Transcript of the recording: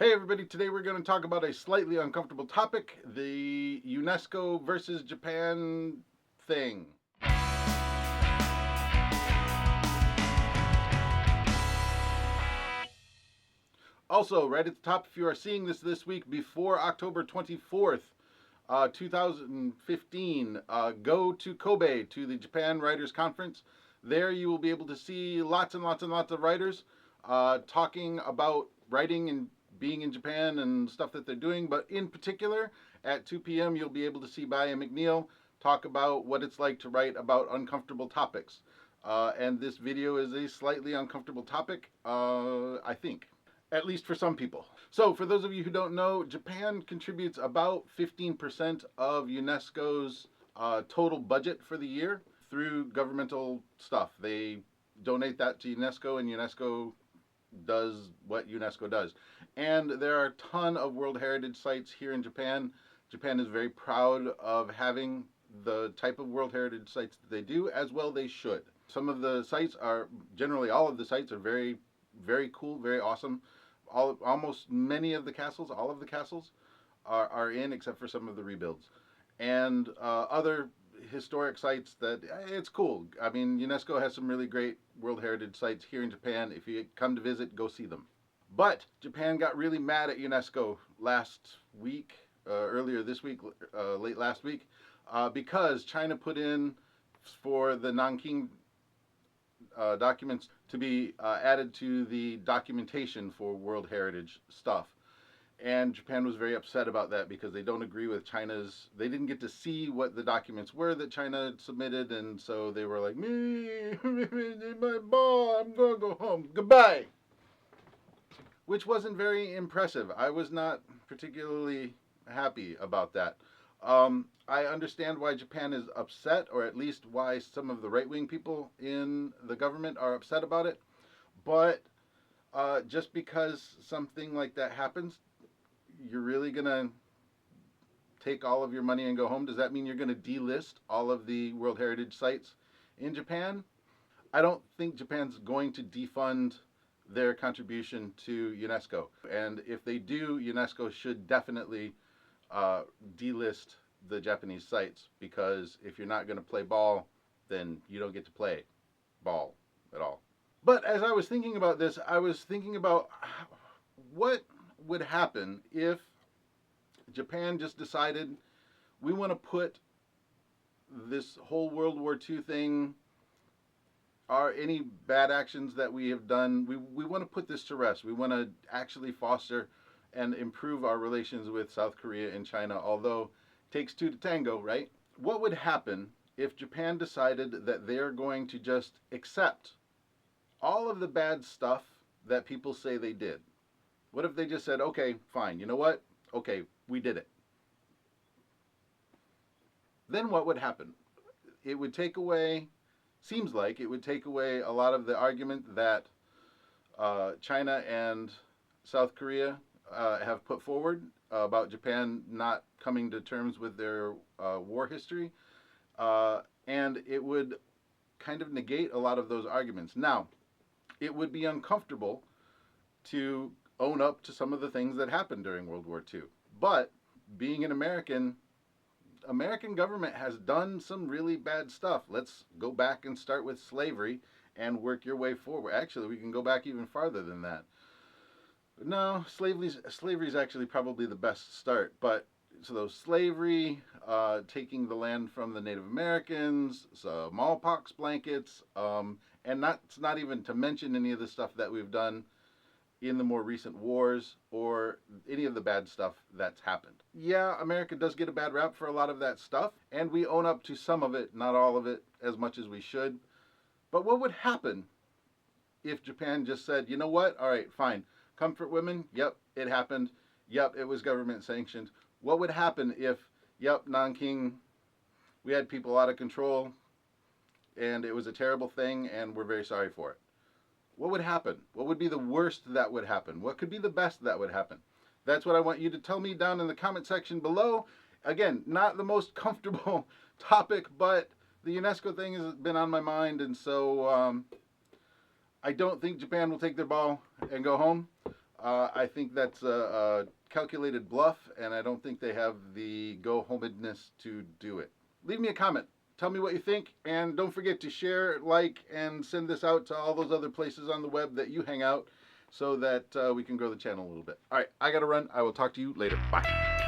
Hey everybody, today we're going to talk about a slightly uncomfortable topic, the UNESCO versus Japan thing. Also, right at the top, if you are seeing this week before October 24th, 2015, go to Kobe to the Japan Writers Conference. There you will be able to see lots and lots and lots of writers talking about writing and being in Japan and stuff that they're doing. But in particular, at 2 p.m., you'll be able to see Baye and McNeil talk about what it's like to write about uncomfortable topics. And this video is a slightly uncomfortable topic, I think, at least for some people. So, for those of you who don't know, Japan contributes about 15% of UNESCO's total budget for the year through governmental stuff. They donate that to UNESCO, and UNESCO does what UNESCO does. And there are a ton of World Heritage sites here in Japan. Japan is very proud of having the type of World Heritage sites that they do, as well they should. Some of the sites are, generally all of the sites are very, very cool, very awesome. Almost many of the castles, all of the castles are in, except for some of the rebuilds. And other historic sites that it's cool. I mean, UNESCO has some really great World Heritage sites here in Japan. If you come to visit, go see them. But Japan got really mad at UNESCO last week, earlier this week, late last week, because China put in for the Nanking documents to be added to the documentation for World Heritage stuff. And Japan was very upset about that because they don't agree with China's. They didn't get to see what the documents were that China submitted, and so they were like, "Me, my ball, I'm gonna go home. Goodbye." Which wasn't very impressive. I was not particularly happy about that. I understand why Japan is upset, or at least why some of the right wing people in the government are upset about it. But just because something like that happens, you're really going to take all of your money and go home? Does that mean you're going to delist all of the World Heritage sites in Japan? I don't think Japan's going to defund their contribution to UNESCO. And if they do, UNESCO should definitely delist the Japanese sites, because if you're not going to play ball, then you don't get to play ball at all. But as I was thinking about this, I was thinking about what would happen if Japan just decided we want to put this whole World War II thing, or any bad actions that we have done, we want to put this to rest. We want to actually foster and improve our relations with South Korea and China, although it takes two to tango, right? What would happen if Japan decided that they're going to just accept all of the bad stuff that people say they did? What if they just said, okay, fine, you know what? Okay, we did it. Then what would happen? It would take away, seems like it would take away a lot of the argument that China and South Korea have put forward about Japan not coming to terms with their war history. And it would kind of negate a lot of those arguments. Now, it would be uncomfortable to own up to some of the things that happened during World War II. But being an American government has done some really bad stuff. Let's go back and start with slavery and work your way forward. Actually, we can go back even farther than that. No, slavery is actually probably the best start. But so slavery, taking the land from the Native Americans, smallpox blankets, and not even to mention any of the stuff that we've done in the more recent wars or any of the bad stuff that's happened. Yeah, America does get a bad rap for a lot of that stuff, and we own up to some of it, not all of it, as much as we should. But what would happen if Japan just said, you know what, all right, fine, comfort women, yep, it happened, yep, it was government sanctioned. What would happen if, yep, Nanking, we had people out of control, and it was a terrible thing, and we're very sorry for it? What would happen? What would be the worst that would happen? What could be the best that would happen? That's what I want you to tell me down in the comment section below. Again, not the most comfortable topic, but the UNESCO thing has been on my mind, and so I don't think Japan will take their ball and go home. I think that's a calculated bluff, and I don't think they have the go-homedness to do it. Leave me a comment. Tell me what you think, and don't forget to share, like, and send this out to all those other places on the web that you hang out so that we can grow the channel a little bit. All right, I got to run. I will talk to you later. Bye.